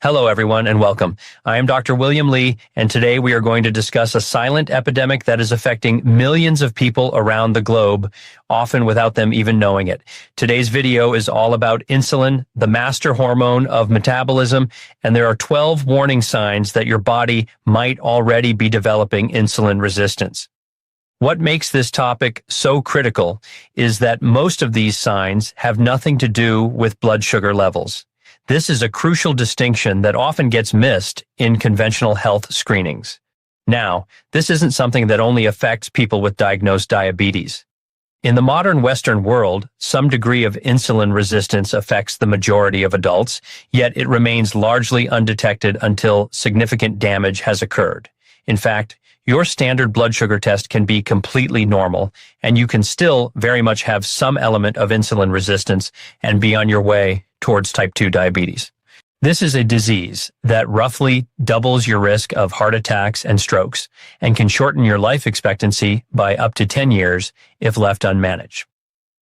Hello, everyone, and welcome. I am Dr. William Lee, and today we are going to discuss a silent epidemic that is affecting millions of people around the globe, often without them even knowing it. Today's video is all about insulin, the master hormone of metabolism, and there are 12 warning signs that your body might already be developing insulin resistance. What makes this topic so critical is that most of these signs have nothing to do with blood sugar levels. This is a crucial distinction that often gets missed in conventional health screenings. Now, this isn't something that only affects people with diagnosed diabetes. In the modern Western world, some degree of insulin resistance affects the majority of adults, yet it remains largely undetected until significant damage has occurred. In fact, your standard blood sugar test can be completely normal, and you can still very much have some element of insulin resistance and be on your way towards type 2 diabetes. This is a disease that roughly doubles your risk of heart attacks and strokes and can shorten your life expectancy by up to 10 years if left unmanaged.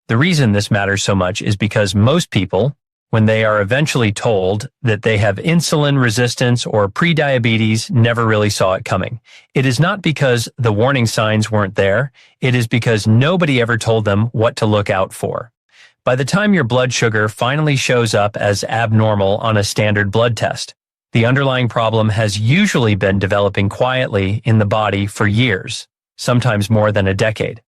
The reason this matters so much is because most people, when they are eventually told that they have insulin resistance or prediabetes, never really saw it coming. It is not because the warning signs weren't there. It is because nobody ever told them what to look out for. By the time your blood sugar finally shows up as abnormal on a standard blood test, the underlying problem has usually been developing quietly in the body for years, sometimes more than a decade.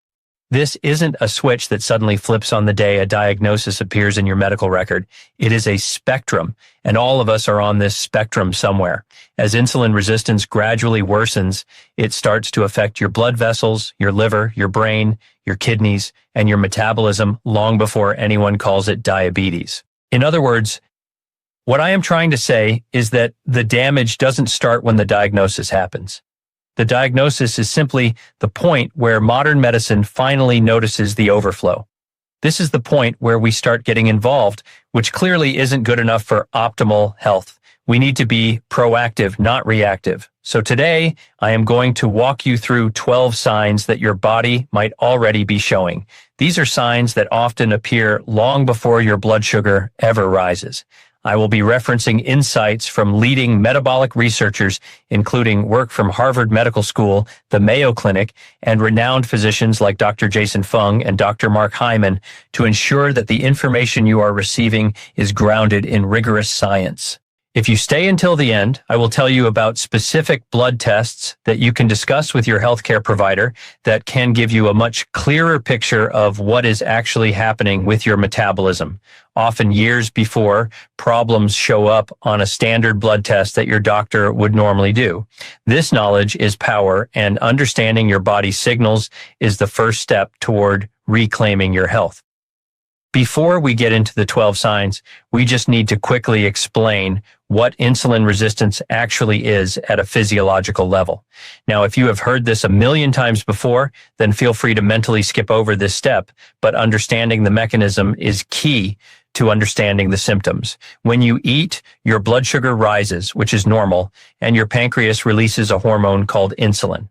This isn't a switch that suddenly flips on the day a diagnosis appears in your medical record. It is a spectrum, and all of us are on this spectrum somewhere. As insulin resistance gradually worsens, it starts to affect your blood vessels, your liver, your brain, your kidneys, and your metabolism long before anyone calls it diabetes. In other words, what I am trying to say is that the damage doesn't start when the diagnosis happens. The diagnosis is simply the point where modern medicine finally notices the overflow. This is the point where we start getting involved, which clearly isn't good enough for optimal health. We need to be proactive, not reactive. So today, I am going to walk you through 12 signs that your body might already be showing. These are signs that often appear long before your blood sugar ever rises. I will be referencing insights from leading metabolic researchers, including work from Harvard Medical School, the Mayo Clinic, and renowned physicians like Dr. Jason Fung and Dr. Mark Hyman, to ensure that the information you are receiving is grounded in rigorous science. If you stay until the end, I will tell you about specific blood tests that you can discuss with your healthcare provider that can give you a much clearer picture of what is actually happening with your metabolism, often years before problems show up on a standard blood test that your doctor would normally do. This knowledge is power, and understanding your body's signals is the first step toward reclaiming your health. Before we get into the 12 signs, we just need to quickly explain what insulin resistance actually is at a physiological level. Now, if you have heard this a million times before, then feel free to mentally skip over this step, but understanding the mechanism is key to understanding the symptoms. When you eat, your blood sugar rises, which is normal, and your pancreas releases a hormone called insulin.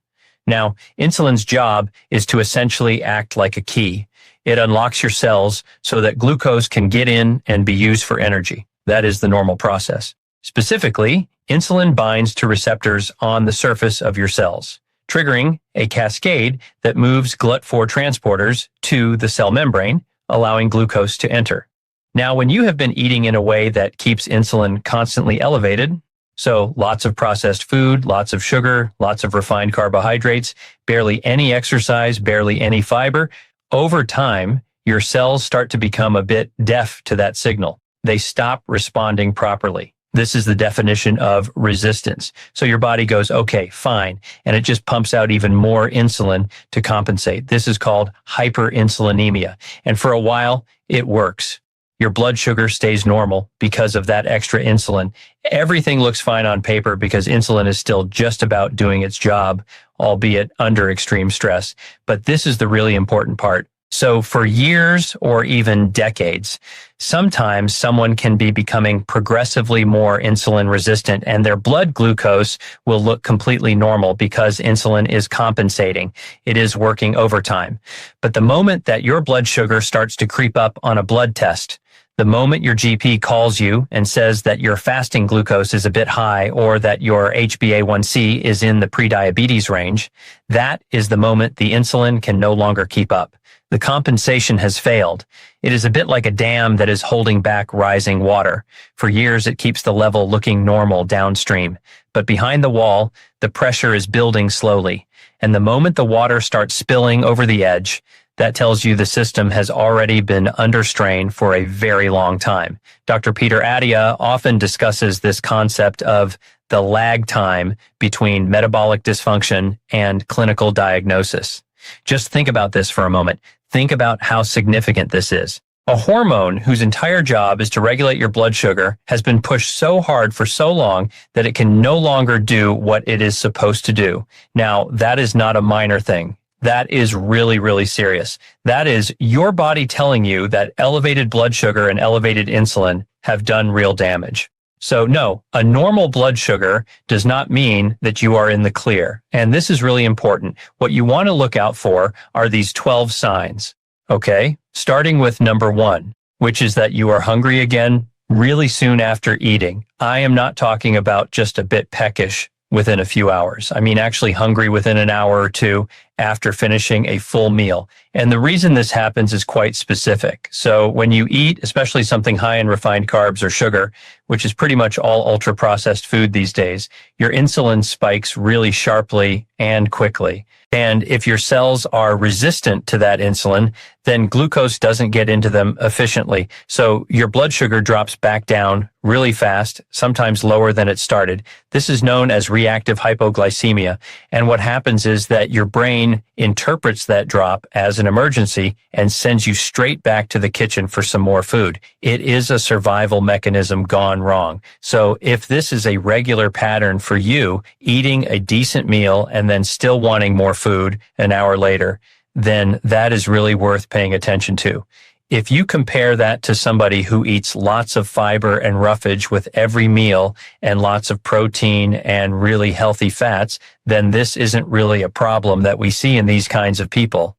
Now, insulin's job is to essentially act like a key. It unlocks your cells so that glucose can get in and be used for energy. That is the normal process. Specifically, insulin binds to receptors on the surface of your cells, triggering a cascade that moves GLUT4 transporters to the cell membrane, allowing glucose to enter. Now, when you have been eating in a way that keeps insulin constantly elevated, so lots of processed food, lots of sugar, lots of refined carbohydrates, barely any exercise, barely any fiber, over time, your cells start to become a bit deaf to that signal. They stop responding properly. This is the definition of resistance. So your body goes, okay, fine, and it just pumps out even more insulin to compensate. This is called hyperinsulinemia. And for a while, it works. Your blood sugar stays normal because of that extra insulin. Everything looks fine on paper because insulin is still just about doing its job, albeit under extreme stress. But this is the really important part. So for years or even decades, sometimes someone can be becoming progressively more insulin resistant and their blood glucose will look completely normal because insulin is compensating. It is working overtime. But the moment that your blood sugar starts to creep up on a blood test, The moment your GP calls you and says that your fasting glucose is a bit high or that your HbA1c is in the prediabetes range, that is the moment the insulin can no longer keep up. The compensation has failed. It is a bit like a dam that is holding back rising water. For years, it keeps the level looking normal downstream. But behind the wall, the pressure is building slowly. And the moment the water starts spilling over the edge, that tells you the system has already been under strain for a very long time. Dr. Peter Attia often discusses this concept of the lag time between metabolic dysfunction and clinical diagnosis. Just think about this for a moment. Think about how significant this is. A hormone whose entire job is to regulate your blood sugar has been pushed so hard for so long that it can no longer do what it is supposed to do. Now, that is not a minor thing. That is really, really serious. That is your body telling you that elevated blood sugar and elevated insulin have done real damage. So no, a normal blood sugar does not mean that you are in the clear. And this is really important. What you want to look out for are these 12 signs. Okay? Starting with number 1, which is that you are hungry again really soon after eating. I am not talking about just a bit peckish within a few hours. I mean actually hungry within an hour or two after finishing a full meal. And the reason this happens is quite specific. So when you eat, especially something high in refined carbs or sugar, which is pretty much all ultra-processed food these days, your insulin spikes really sharply and quickly. And if your cells are resistant to that insulin, then glucose doesn't get into them efficiently. So your blood sugar drops back down really fast, sometimes lower than it started. This is known as reactive hypoglycemia. And what happens is that your brain interprets that drop as an emergency and sends you straight back to the kitchen for some more food. It is a survival mechanism gone wrong. So if this is a regular pattern for you, eating a decent meal and then still wanting more food an hour later, then that is really worth paying attention to. If you compare that to somebody who eats lots of fiber and roughage with every meal and lots of protein and really healthy fats, then this isn't really a problem that we see in these kinds of people.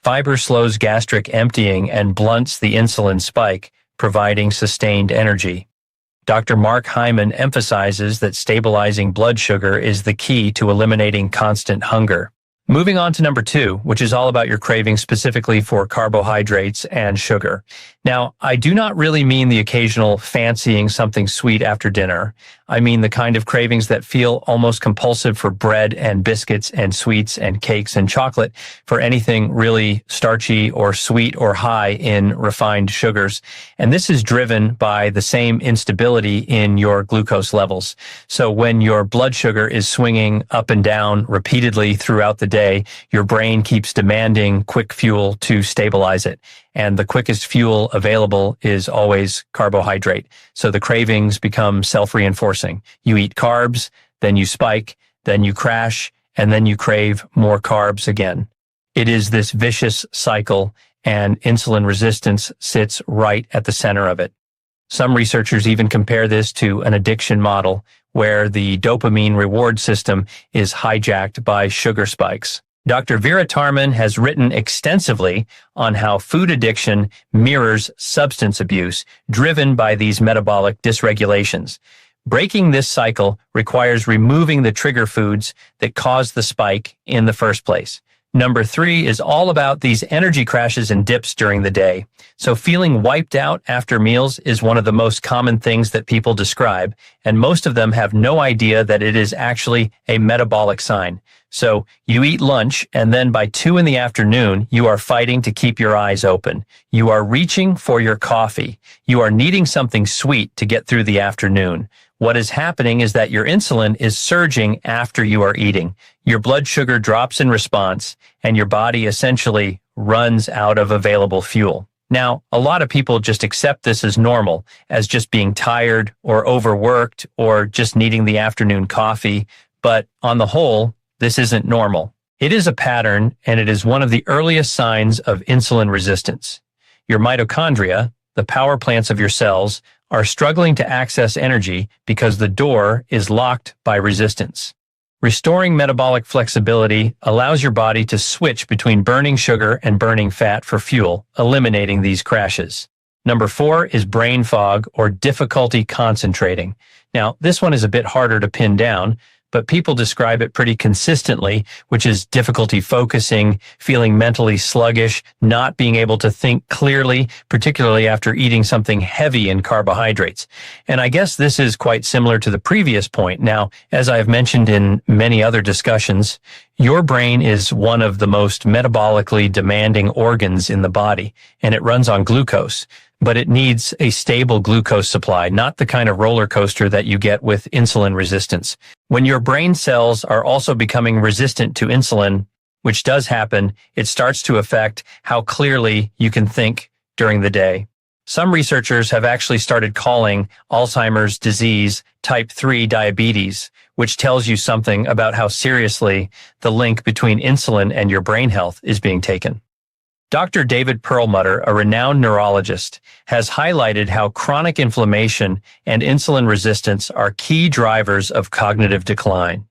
Fiber slows gastric emptying and blunts the insulin spike, providing sustained energy. Dr. Mark Hyman emphasizes that stabilizing blood sugar is the key to eliminating constant hunger. Moving on to number 2, which is all about your cravings specifically for carbohydrates and sugar. Now, I do not really mean the occasional fancying something sweet after dinner. I mean the kind of cravings that feel almost compulsive for bread and biscuits and sweets and cakes and chocolate, for anything really starchy or sweet or high in refined sugars. And this is driven by the same instability in your glucose levels. So when your blood sugar is swinging up and down repeatedly throughout the day, your brain keeps demanding quick fuel to stabilize it. And the quickest fuel available is always carbohydrate. So the cravings become self-reinforcing. You eat carbs, then you spike, then you crash, and then you crave more carbs again. It is this vicious cycle, and insulin resistance sits right at the center of it. Some researchers even compare this to an addiction model where the dopamine reward system is hijacked by sugar spikes. Dr. Vera Tarman has written extensively on how food addiction mirrors substance abuse driven by these metabolic dysregulations. Breaking this cycle requires removing the trigger foods that cause the spike in the first place. Number 3 is all about these energy crashes and dips during the day. So feeling wiped out after meals is one of the most common things that people describe, and most of them have no idea that it is actually a metabolic sign. So you eat lunch, and then by 2 in the afternoon, you are fighting to keep your eyes open. You are reaching for your coffee. You are needing something sweet to get through the afternoon. What is happening is that your insulin is surging after you are eating. Your blood sugar drops in response, and your body essentially runs out of available fuel. Now, a lot of people just accept this as normal, as just being tired or overworked or just needing the afternoon coffee. But on the whole, this isn't normal. It is a pattern, and it is one of the earliest signs of insulin resistance. Your mitochondria, the power plants of your cells, are struggling to access energy because the door is locked by resistance. Restoring metabolic flexibility allows your body to switch between burning sugar and burning fat for fuel, eliminating these crashes. Number 4 is brain fog or difficulty concentrating. Now, this one is a bit harder to pin down, but people describe it pretty consistently, which is difficulty focusing, feeling mentally sluggish, not being able to think clearly, particularly after eating something heavy in carbohydrates. And I guess this is quite similar to the previous point. Now, as I've mentioned in many other discussions, your brain is one of the most metabolically demanding organs in the body, and it runs on glucose. But it needs a stable glucose supply, not the kind of roller coaster that you get with insulin resistance. When your brain cells are also becoming resistant to insulin, which does happen, it starts to affect how clearly you can think during the day. Some researchers have actually started calling Alzheimer's disease type 3 diabetes, which tells you something about how seriously the link between insulin and your brain health is being taken. Dr. David Perlmutter, a renowned neurologist, has highlighted how chronic inflammation and insulin resistance are key drivers of cognitive decline.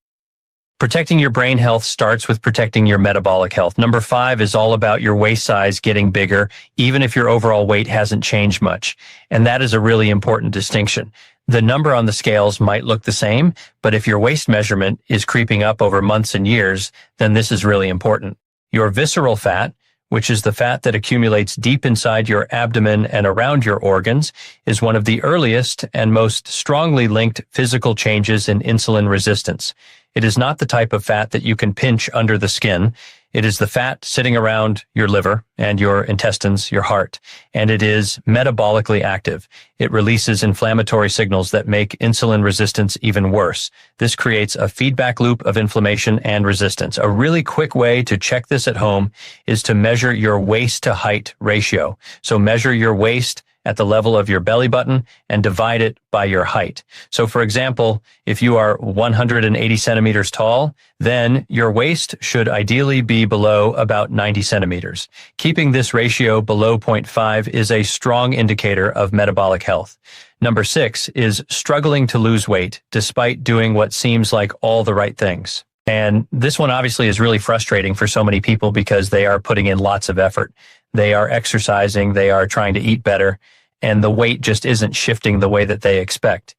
Protecting your brain health starts with protecting your metabolic health. Number 5 is all about your waist size getting bigger, even if your overall weight hasn't changed much. And that is a really important distinction. The number on the scales might look the same, but if your waist measurement is creeping up over months and years, then this is really important. Your visceral fat, which is the fat that accumulates deep inside your abdomen and around your organs, is one of the earliest and most strongly linked physical changes in insulin resistance. It is not the type of fat that you can pinch under the skin. It is the fat sitting around your liver and your intestines, your heart, and it is metabolically active. It releases inflammatory signals that make insulin resistance even worse. This creates a feedback loop of inflammation and resistance. A really quick way to check this at home is to measure your waist to height ratio. So measure your waist at the level of your belly button and divide it by your height. So for example, if you are 180 centimeters tall, then your waist should ideally be below about 90 centimeters. Keeping this ratio below 0.5 is a strong indicator of metabolic health. Number 6 is struggling to lose weight despite doing what seems like all the right things. And this one obviously is really frustrating for so many people because they are putting in lots of effort. They are exercising, they are trying to eat better, and the weight just isn't shifting the way that they expect.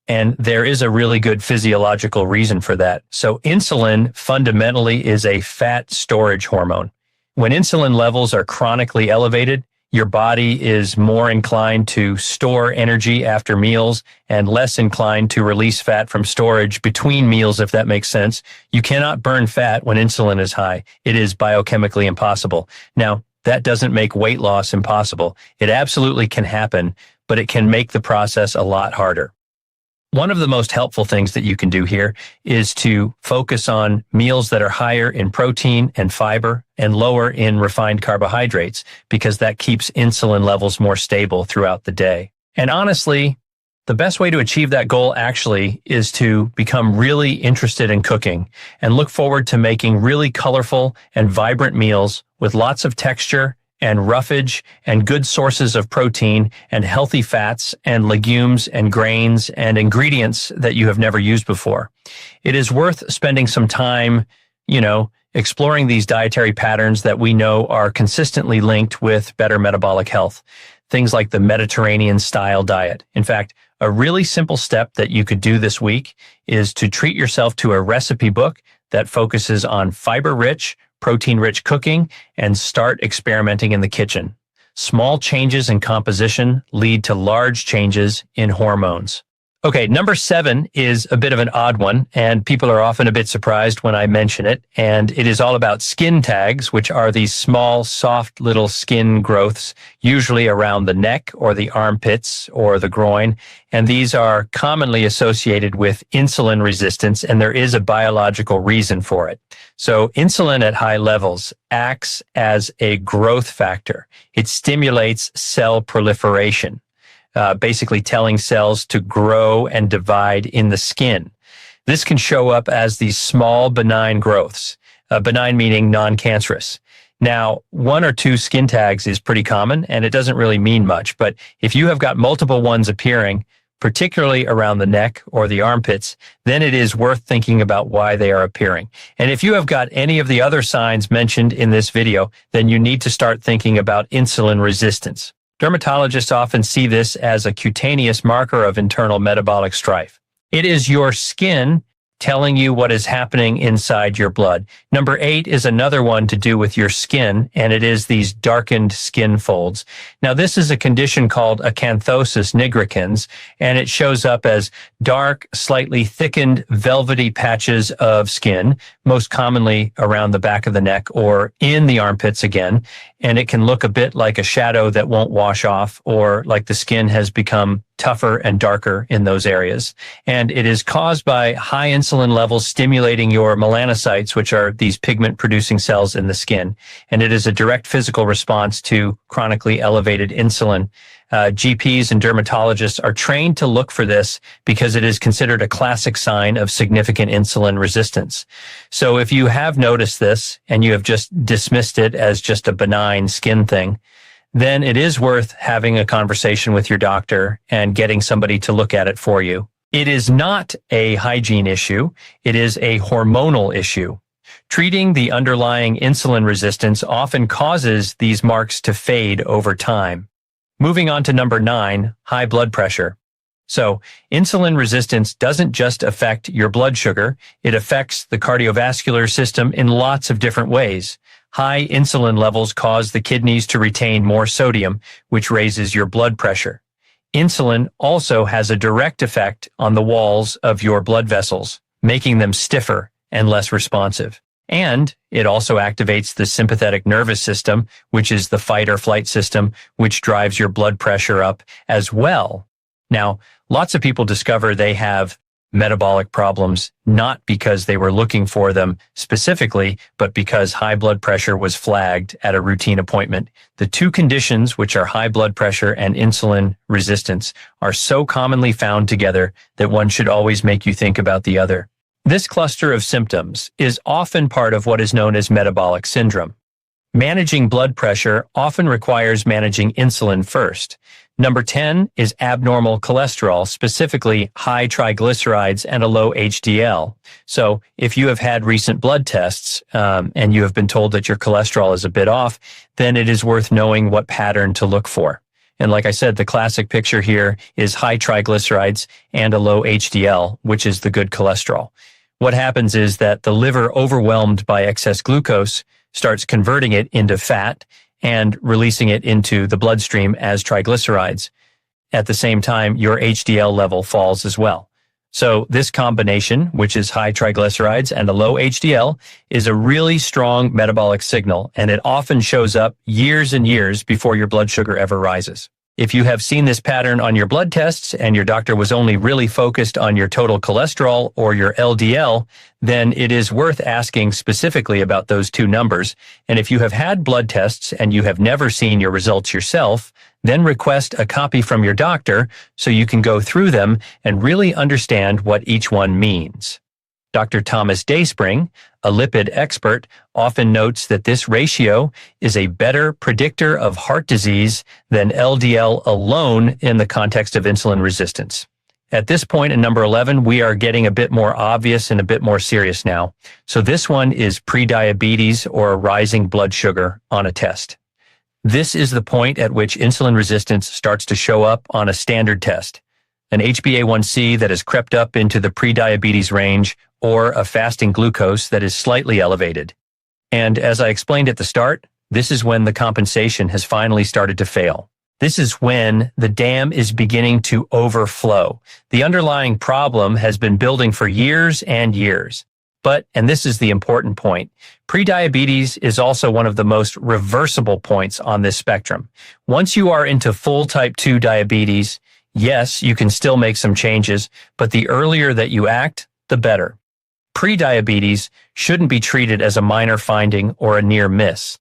And there is a really good physiological reason for that. So insulin fundamentally is a fat storage hormone. When insulin levels are chronically elevated, your body is more inclined to store energy after meals and less inclined to release fat from storage between meals, if that makes sense. You cannot burn fat when insulin is high. It is biochemically impossible. Now, that doesn't make weight loss impossible. It absolutely can happen, but it can make the process a lot harder. One of the most helpful things that you can do here is to focus on meals that are higher in protein and fiber and lower in refined carbohydrates, because that keeps insulin levels more stable throughout the day. And honestly, the best way to achieve that goal actually is to become really interested in cooking and look forward to making really colorful and vibrant meals with lots of texture and roughage and good sources of protein and healthy fats and legumes and grains and ingredients that you have never used before. It is worth spending some time, exploring these dietary patterns that we know are consistently linked with better metabolic health. Things like the Mediterranean style diet. In fact, a really simple step that you could do this week is to treat yourself to a recipe book that focuses on fiber-rich, protein-rich cooking and start experimenting in the kitchen. Small changes in composition lead to large changes in hormones. Okay, number 7 is a bit of an odd one, and people are often a bit surprised when I mention it, and it is all about skin tags, which are these small, soft little skin growths, usually around the neck or the armpits or the groin, and these are commonly associated with insulin resistance, and there is a biological reason for it. So insulin at high levels acts as a growth factor. It stimulates cell proliferation. Basically telling cells to grow and divide in the skin. This can show up as these small benign growths, benign meaning non-cancerous. Now, 1 or 2 skin tags is pretty common, and it doesn't really mean much, but if you have got multiple ones appearing, particularly around the neck or the armpits, then it is worth thinking about why they are appearing. And if you have got any of the other signs mentioned in this video, then you need to start thinking about insulin resistance. Dermatologists often see this as a cutaneous marker of internal metabolic strife. It is your skin telling you what is happening inside your blood. Number 8 is another one to do with your skin, and it is these darkened skin folds. Now, this is a condition called acanthosis nigricans, and it shows up as dark, slightly thickened, velvety patches of skin, most commonly around the back of the neck or in the armpits again, and it can look a bit like a shadow that won't wash off, or like the skin has become tougher and darker in those areas. And it is caused by high insulin levels stimulating your melanocytes, which are these pigment-producing cells in the skin. And it is a direct physical response to chronically elevated insulin. GPs and dermatologists are trained to look for this because it is considered a classic sign of significant insulin resistance. So if you have noticed this and you have just dismissed it as just a benign skin thing, then it is worth having a conversation with your doctor and getting somebody to look at it for you. It is not a hygiene issue. It is a hormonal issue. Treating the underlying insulin resistance often causes these marks to fade over time. Moving on to number 9, high blood pressure. So, insulin resistance doesn't just affect your blood sugar, it affects the cardiovascular system in lots of different ways. High insulin levels cause the kidneys to retain more sodium, which raises your blood pressure. Insulin also has a direct effect on the walls of your blood vessels, making them stiffer and less responsive. And it also activates the sympathetic nervous system, which is the fight or flight system, which drives your blood pressure up as well. Now, lots of people discover they have metabolic problems, not because they were looking for them specifically, but because high blood pressure was flagged at a routine appointment. The two conditions, which are high blood pressure and insulin resistance, are so commonly found together that one should always make you think about the other. This cluster of symptoms is often part of what is known as metabolic syndrome. Managing blood pressure often requires managing insulin first. Number 10 is abnormal cholesterol, specifically high triglycerides and a low HDL. So if you have had recent blood tests and you have been told that your cholesterol is a bit off, then it is worth knowing what pattern to look for. And like I said, the classic picture here is high triglycerides and a low HDL, which is the good cholesterol. What happens is that the liver, overwhelmed by excess glucose, starts converting it into fat and releasing it into the bloodstream as triglycerides. At the same time, your HDL level falls as well. So this combination, which is high triglycerides and a low HDL, is a really strong metabolic signal, and it often shows up years and years before your blood sugar ever rises. If you have seen this pattern on your blood tests and your doctor was only really focused on your total cholesterol or your LDL, then it is worth asking specifically about those two numbers. And if you have had blood tests and you have never seen your results yourself, then request a copy from your doctor so you can go through them and really understand what each one means. Dr. Thomas Dayspring, a lipid expert, often notes that this ratio is a better predictor of heart disease than LDL alone in the context of insulin resistance. At this point in number 11, we are getting a bit more obvious and a bit more serious now. So this one is prediabetes, or rising blood sugar on a test. This is the point at which insulin resistance starts to show up on a standard test. An HbA1c that has crept up into the prediabetes range, or a fasting glucose that is slightly elevated. And as I explained at the start, this is when the compensation has finally started to fail. This is when the dam is beginning to overflow. The underlying problem has been building for years and years. But, and this is the important point, prediabetes is also one of the most reversible points on this spectrum. Once you are into full type 2 diabetes, yes, you can still make some changes, but the earlier that you act, the better. Prediabetes shouldn't be treated as a minor finding or a near miss.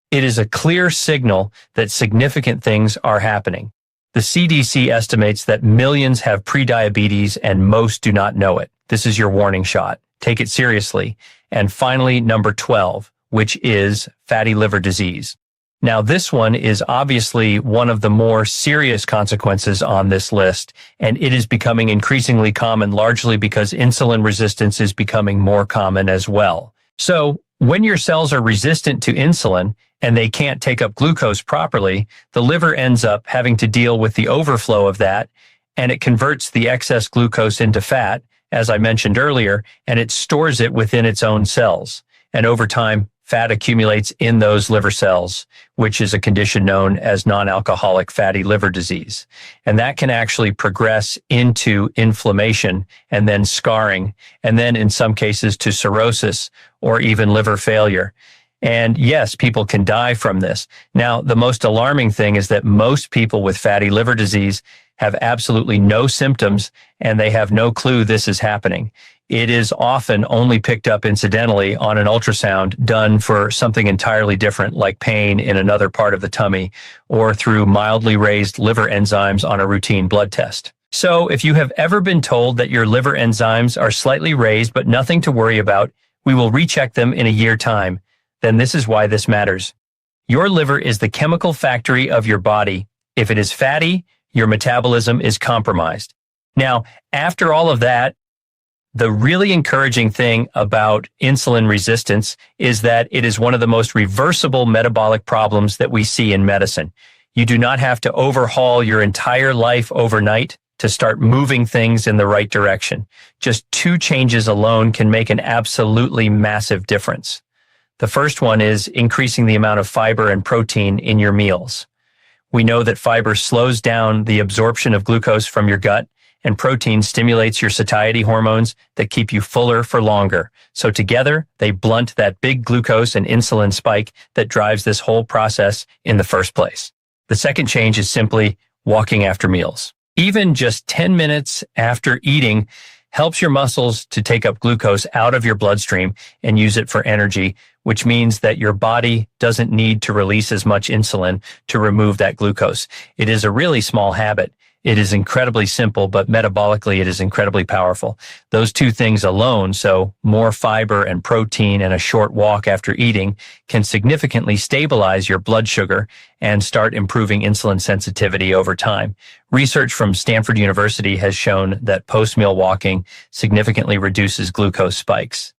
It is a clear signal that significant things are happening. The CDC estimates that millions have prediabetes and most do not know it. This is your warning shot. Take it seriously. And finally, number 12, which is fatty liver disease. Now, this one is obviously one of the more serious consequences on this list, and it is becoming increasingly common largely because insulin resistance is becoming more common as well. So, when your cells are resistant to insulin, and they can't take up glucose properly, the liver ends up having to deal with the overflow of that, and it converts the excess glucose into fat, as I mentioned earlier, and it stores it within its own cells. And over time, fat accumulates in those liver cells, which is a condition known as non-alcoholic fatty liver disease. And that can actually progress into inflammation and then scarring, and then in some cases to cirrhosis or even liver failure. And yes, people can die from this. Now, the most alarming thing is that most people with fatty liver disease have absolutely no symptoms, and they have no clue this is happening. It is often only picked up incidentally on an ultrasound done for something entirely different, like pain in another part of the tummy, or through mildly raised liver enzymes on a routine blood test. So if you have ever been told that your liver enzymes are slightly raised but nothing to worry about, we will recheck them in a year's time, then this is why this matters. Your liver is the chemical factory of your body. If it is fatty, your metabolism is compromised. Now, after all of that, the really encouraging thing about insulin resistance is that it is one of the most reversible metabolic problems that we see in medicine. You do not have to overhaul your entire life overnight to start moving things in the right direction. Just 2 changes alone can make an absolutely massive difference. The first one is increasing the amount of fiber and protein in your meals. We know that fiber slows down the absorption of glucose from your gut, and protein stimulates your satiety hormones that keep you fuller for longer. So together, they blunt that big glucose and insulin spike that drives this whole process in the first place. The second change is simply walking after meals. Even just 10 minutes after eating helps your muscles to take up glucose out of your bloodstream and use it for energy, which means that your body doesn't need to release as much insulin to remove that glucose. It is a really small habit. It is incredibly simple, but metabolically it is incredibly powerful. Those 2 things alone, so more fiber and protein and a short walk after eating, can significantly stabilize your blood sugar and start improving insulin sensitivity over time. Research from Stanford University has shown that post-meal walking significantly reduces glucose spikes.